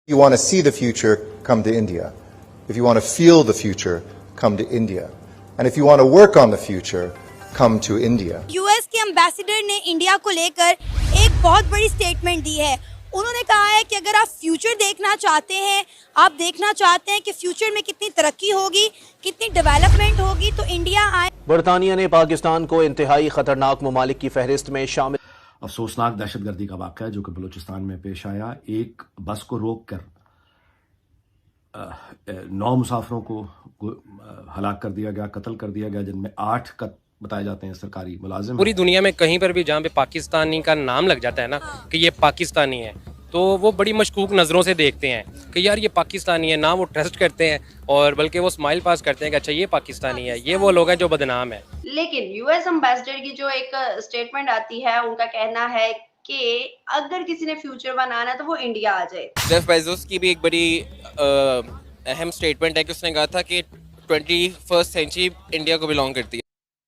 you want to see the future, come to India. If you want to feel the future, come to India. And if you want to work on the future, come to India. US के ambassador ने India को लेकर एक बहुत बड़ी statement दी है। उन्होंने कहा है कि अगर आप फ्यूचर देखना चाहते हैं, आप देखना चाहते हैं कि फ्यूचर में कितनी तरक्की होगी, कितनी डेवलपमेंट होगी, तो इंडिया आए। बरतानिया ने पाकिस्तान को इंतहाई खतरनाक ममालिक की फहरिस्त में शामिल। अफसोसनाक दहशतगर्दी का वाक़या जो कि बलूचिस्तान में पेश आया। एक बस को रोक कर 9 मुसाफिरों को हलाक कर दिया गया, कत्ल कर दिया गया, जिनमें 8 बताए जाते हैं सरकारी मुलाजिम। पूरी दुनिया में कहीं पर भी जहाँ पे पाकिस्तानी का नाम लग जाता है ना कि ये पाकिस्तानी है, तो वो बड़ी मशकूक नज़रों से देखते हैं कि यार ये पाकिस्तानी है ना, वो ट्रस्ट करते हैं और बल्कि वो स्माइल पास करते हैं कि अच्छा ये पाकिस्तानी है, ये वो लोग हैं जो बदनाम है। लेकिन यूएस एम्बेसडर की जो एक स्टेटमेंट आती है, उनका कहना है कि अगर किसी ने फ्यूचर बनाना है तो वो इंडिया आ जाए। जेफ बेजोस की भी एक बड़ी अहम स्टेटमेंट है कि उसने कहा था कि 21st सेंचुरी इंडिया को बिलोंग करती है।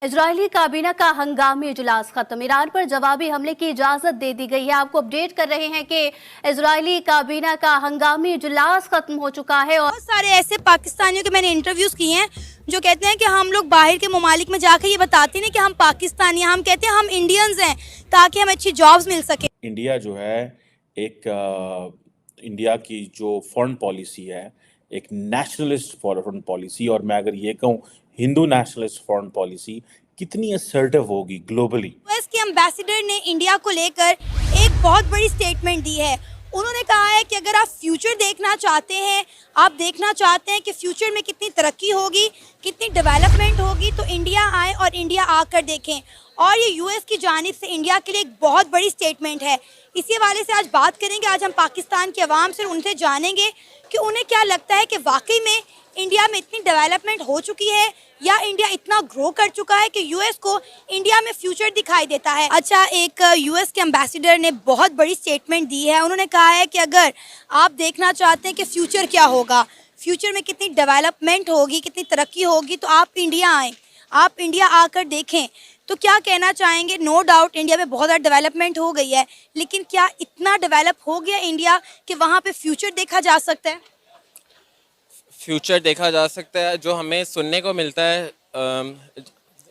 इजरायली काबीना का हंगामी इजलास खत्म। ईरान पर जवाबी हमले की इजाजत दे दी गई है। आपको अपडेट कर रहे हैं कि इजरायली काबीना का हंगामी इजलास खत्म हो चुका है। और बहुत सारे ऐसे पाकिस्तानियों के मैंने इंटरव्यूज किए हैं जो कहते हैं कि हम लोग बाहर के ममालिक में जाकर ये बताते नहीं कि हम पाकिस्तानी हैं, हम कहते हैं हम इंडियंस हैं ताकि हमें अच्छी जॉब्स मिल सके। इंडिया जो है इंडिया की जो फॉरेन पॉलिसी है एक नेशनलिस्ट फॉरेन पॉलिसी, और मैं अगर ये कहूँ हिंदू नेशनलिस्ट फॉरेन पॉलिसी कितनी असर्टिव होगी ग्लोबली। यूएस के एम्बेसडर ने इंडिया को लेकर एक बहुत बड़ी स्टेटमेंट दी है। उन्होंने कहा है कि अगर आप फ्यूचर देखना चाहते हैं, आप देखना चाहते हैं कि फ्यूचर में कितनी तरक्की होगी, कितनी डेवलपमेंट होगी, तो इंडिया आए और इंडिया आकर देखें। और ये यूएस की जानिब से इंडिया के लिए एक बहुत बड़ी स्टेटमेंट है। इसी हवाले से आज बात करेंगे। आज हम पाकिस्तान के अवाम से उनसे जानेंगे कि उन्हें क्या लगता है कि वाकई में इंडिया में इतनी डेवलपमेंट हो चुकी है या इंडिया इतना ग्रो कर चुका है कि यूएस को इंडिया में फ्यूचर दिखाई देता है। अच्छा, एक यूएस के एम्बेसडर ने बहुत बड़ी स्टेटमेंट दी है। उन्होंने कहा है कि अगर आप देखना चाहते हैं कि फ्यूचर क्या होगा, फ्यूचर में कितनी डेवलपमेंट होगी, कितनी तरक्की होगी, तो आप इंडिया आएँ, आप इंडिया आकर देखें। तो क्या कहना चाहेंगे? नो डाउट इंडिया में बहुत ज़्यादा डेवलपमेंट हो गई है, लेकिन क्या इतना डेवलप हो गया इंडिया कि वहाँ पे फ्यूचर देखा जा सकता है? फ्यूचर देखा जा सकता है। जो हमें सुनने को मिलता है,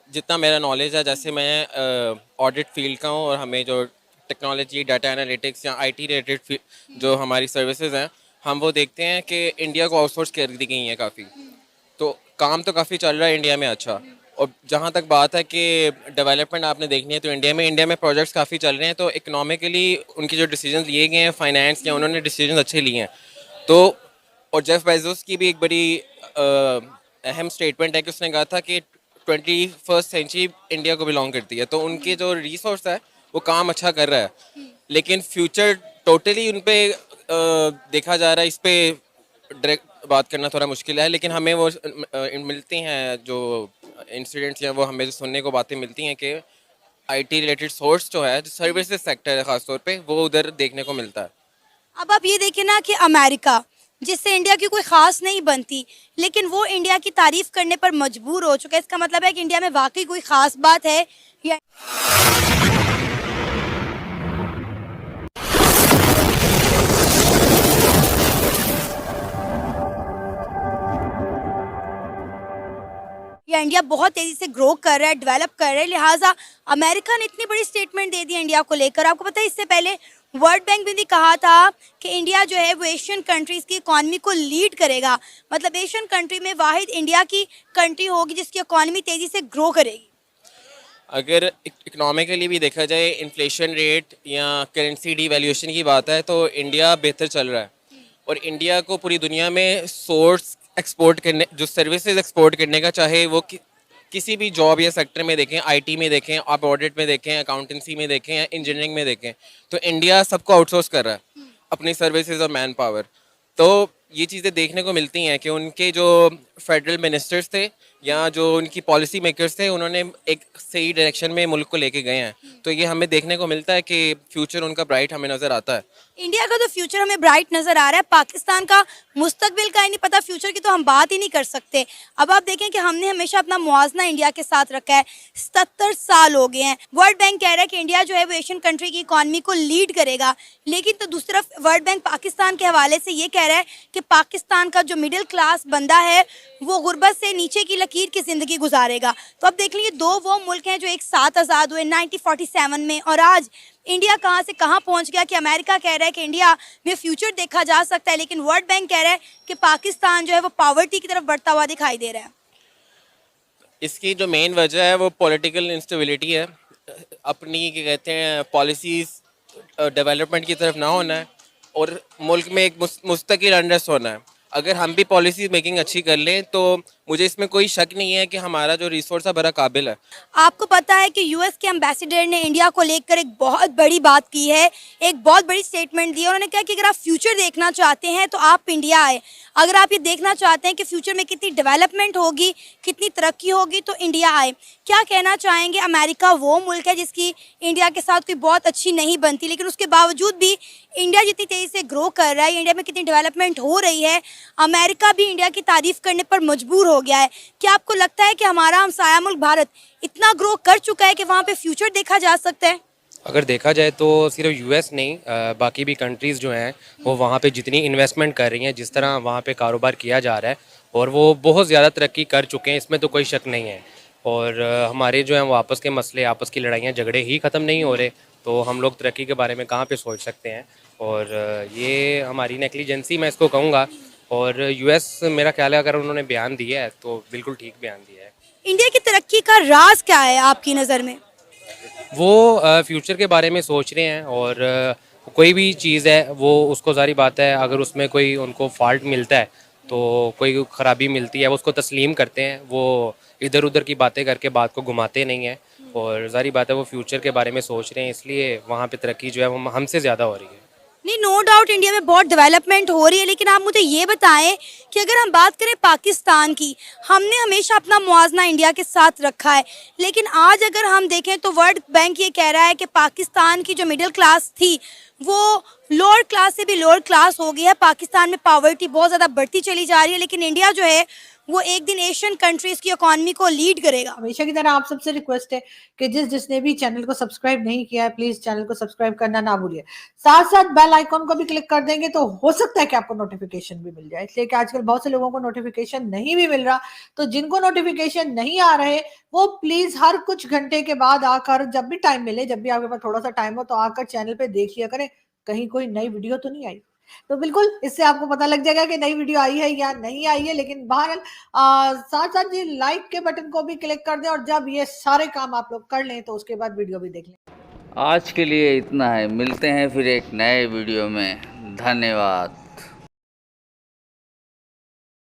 जितना मेरा नॉलेज है, जैसे मैं ऑडिट फील्ड का हूँ और हमें जो टेक्नोलॉजी, डाटा एनालिटिक्स या आईटी रिलेटेड जो हमारी सर्विसेज हैं, हम वो देखते हैं कि इंडिया को आउटसोर्स कर दी गई हैं काफ़ी। तो काम तो काफ़ी चल रहा है इंडिया में। अच्छा, और जहाँ तक बात है कि डेवलपमेंट आपने देखनी है तो इंडिया में प्रोजेक्ट्स काफ़ी चल रहे हैं। तो इकोनॉमिकली उनके जो डिसीजन लिए गए हैं, फाइनेंस या उन्होंने डिसीजन अच्छे लिए हैं। तो और जेफ बेजोस की भी एक बड़ी अहम स्टेटमेंट है कि उसने कहा था कि 21st सेंचुरी इंडिया को बिलोंग करती है। तो उनके जो रिसोर्स है वो काम अच्छा कर रहा है, लेकिन फ्यूचर टोटली उन पे देखा जा रहा है। इस पे डायरेक्ट बात करना थोड़ा मुश्किल है, लेकिन हमें वो मिलती हैं जो इंसिडेंट्स या वो हमें जो सुनने को बातें मिलती हैं कि आईटी रिलेटेड सोर्स जो है, जो सर्विसेज सेक्टर है ख़ासतौर पे, वो उधर देखने को मिलता है। अब आप ये देखिए ना कि अमेरिका, जिससे इंडिया की कोई ख़ास नहीं बनती, लेकिन वो इंडिया की तारीफ करने पर मजबूर हो चुका है। इसका मतलब है कि इंडिया में वाकई कोई ख़ास बात है या इंडिया बहुत तेज़ी से ग्रो कर रहा है, डेवलप कर रहा है। लिहाजा अमेरिका ने इतनी बड़ी स्टेटमेंट दे दी इंडिया को लेकर। आपको पता है इससे पहले वर्ल्ड बैंक ने भी कहा था कि इंडिया जो है वो एशियन कंट्रीज़ की इकॉनमी को लीड करेगा। मतलब एशियन कंट्री में वाहिद इंडिया की कंट्री होगी जिसकी इकॉनमी तेज़ी से ग्रो करेगी। अगर इकोनॉमिकली भी देखा जाए, इन्फ्लेशन रेट या करेंसी डिवैल्यूएशन की बात है, तो इंडिया बेहतर चल रहा है। और इंडिया को पूरी दुनिया में सोर्स एक्सपोर्ट करने, जो सर्विसेज एक्सपोर्ट करने का, चाहे वो किसी भी जॉब या सेक्टर में देखें, आईटी में देखें, आप ऑडिट में देखें, अकाउंटेंसी में देखें या इंजीनियरिंग में देखें, तो इंडिया सबको आउटसोर्स कर रहा है अपनी सर्विसेज और मैन पावर। तो ये चीज़ें देखने को मिलती हैं कि उनके जो फेडरल मिनिस्टर्स थे या जो उनकी पॉलिसी मेकर्स थे, उन्होंने एक सही डायरेक्शन में मुल्क को लेके गए हैं। तो ये हमें देखने को मिलता है कि फ्यूचर उनका ब्राइट हमें नज़र आता है। इंडिया का तो फ्यूचर हमें ब्राइट नजर आ रहा है, पाकिस्तान का मुस्तकबिल का ही नहीं पता, फ्यूचर की तो हम बात ही नहीं कर सकते। अब आप देखें कि हमने हमेशा अपना मुआवजना इंडिया के साथ रखा है, 77 साल हो गए हैं। वर्ल्ड बैंक कह रहा है कि इंडिया जो है वो एशियन कंट्री की इकॉनमी को लीड करेगा, लेकिन तो दूसरी तरफ वर्ल्ड बैंक पाकिस्तान के हवाले से ये कह रहा है कि पाकिस्तान का जो मिडिल क्लास बंदा है वो गुर्बत से नीचे की लकीर की ज़िंदगी गुजारेगा। तो अब देख लीजिए, दो वो मुल्क हैं जो एक साथ आज़ाद हुए 1947 में, और आज इंडिया कहाँ से कहाँ पहुँच गया कि अमेरिका कह रहा है कि इंडिया में फ्यूचर देखा जा सकता है, लेकिन वर्ल्ड बैंक कह रहा है कि पाकिस्तान जो है वो पॉवर्टी की तरफ बढ़ता हुआ दिखाई दे रहा है। इसकी जो मेन वजह है वो पॉलिटिकल इंस्टेबिलिटी है। अपनी क्या कहते हैं पॉलिसीज़ डेवलपमेंट की तरफ ना होना है और मुल्क में एक मुस्तकिल अनरेस्ट होना है। अगर हम भी पॉलिसी मेकिंग अच्छी कर लें तो मुझे इसमें कोई शक नहीं है कि हमारा जो रिसोर्स है बड़ा काबिल है। आपको पता है कि यूएस के एम्बेसडर ने इंडिया को लेकर एक बहुत बड़ी बात की है, एक बहुत बड़ी स्टेटमेंट दी है। उन्होंने कहा कि अगर आप फ्यूचर देखना चाहते हैं तो आप इंडिया आए, अगर आप ये देखना चाहते हैं कि फ्यूचर में कितनी डेवलपमेंट होगी, कितनी तरक्की होगी, तो इंडिया आए। क्या कहना चाहेंगे? अमेरिका वो मुल्क है जिसकी इंडिया के साथ कोई बहुत अच्छी नहीं बनती, लेकिन उसके बावजूद भी इंडिया जितनी तेज़ी से ग्रो कर रहा है, इंडिया में कितनी डेवलपमेंट हो रही है, अमेरिका भी इंडिया की तारीफ करने पर मजबूर हो गया है। क्या आपको लगता है कि हमारा हमसाया मुल्क भारत इतना ग्रो कर चुका है कि वहाँ पे फ्यूचर देखा जा सकता है? अगर देखा जाए तो सिर्फ यूएस नहीं, बाकी भी कंट्रीज़ जो हैं वो वहाँ पे जितनी इन्वेस्टमेंट कर रही हैं, जिस तरह वहाँ पे कारोबार किया जा रहा है, और वो बहुत ज़्यादा तरक्की कर चुके हैं, इसमें तो कोई शक नहीं है। और हमारे जो हैं वो आपस के मसले, आपस की लड़ाइयाँ झगड़े ही ख़त्म नहीं हो रहे, तो हम लोग तरक्की के बारे में कहाँ पे सोच सकते हैं। और ये हमारी नेग्लिजेंसी मैं इसको कहूँगा। और यूएस मेरा ख्याल है अगर उन्होंने बयान दिया है तो बिल्कुल ठीक बयान दिया है। इंडिया की तरक्की का राज क्या है आपकी नज़र में? वो फ्यूचर के बारे में सोच रहे हैं, और कोई भी चीज़ है वो उसको ज़ाहिर बात है अगर उसमें कोई उनको फॉल्ट मिलता है, तो कोई ख़राबी मिलती है वो उसको तस्लीम करते हैं, वो इधर उधर की बातें करके बात को घुमाते नहीं हैं। और ज़ाहिर बात है वो फ्यूचर के बारे में सोच रहे हैं, इसलिए वहाँ पे तरक्की जो है वो हमसे ज़्यादा हो रही है। नहीं, नो डाउट इंडिया में बहुत डेवलपमेंट हो रही है, लेकिन आप मुझे ये बताएं कि अगर हम बात करें पाकिस्तान की, हमने हमेशा अपना मुआवजना इंडिया के साथ रखा है, लेकिन आज अगर हम देखें तो वर्ल्ड बैंक ये कह रहा है कि पाकिस्तान की जो मिडिल क्लास थी वो लोअर क्लास से भी लोअर क्लास हो गई है। पाकिस्तान में पॉवर्टी बहुत ज़्यादा बढ़ती चली जा रही है, लेकिन इंडिया जो है वो एक दिन एशियन कंट्रीज़ की इकॉनमी को लीड करेगा। हमेशा की तरह आप सबसे रिक्वेस्ट है कि जिसने भी चैनल को सब्सक्राइब नहीं किया है प्लीज चैनल को सब्सक्राइब करना ना भूलिए, साथ साथ बेल आइकॉन को भी क्लिक कर देंगे तो हो सकता है कि आपको नोटिफिकेशन भी मिल जाए, इसलिए कि आजकल बहुत से लोगों को नोटिफिकेशन नहीं भी मिल रहा। तो जिनको नोटिफिकेशन नहीं आ रहे वो प्लीज हर कुछ घंटे के बाद आकर, जब भी टाइम मिले, जब भी आपके पास थोड़ा सा टाइम हो, तो आकर चैनल पे देख लिया करें कहीं कोई नई वीडियो तो नहीं आई। तो बिल्कुल इससे आपको पता लग जाएगा कि नई वीडियो आई है या नहीं आई है। लेकिन बहरहाल साथ साथ ये लाइक के बटन को भी क्लिक कर दें, और जब ये सारे काम आप लोग कर लें तो उसके बाद वीडियो भी देख लें। आज के लिए इतना है, मिलते हैं फिर एक नए वीडियो में। धन्यवाद।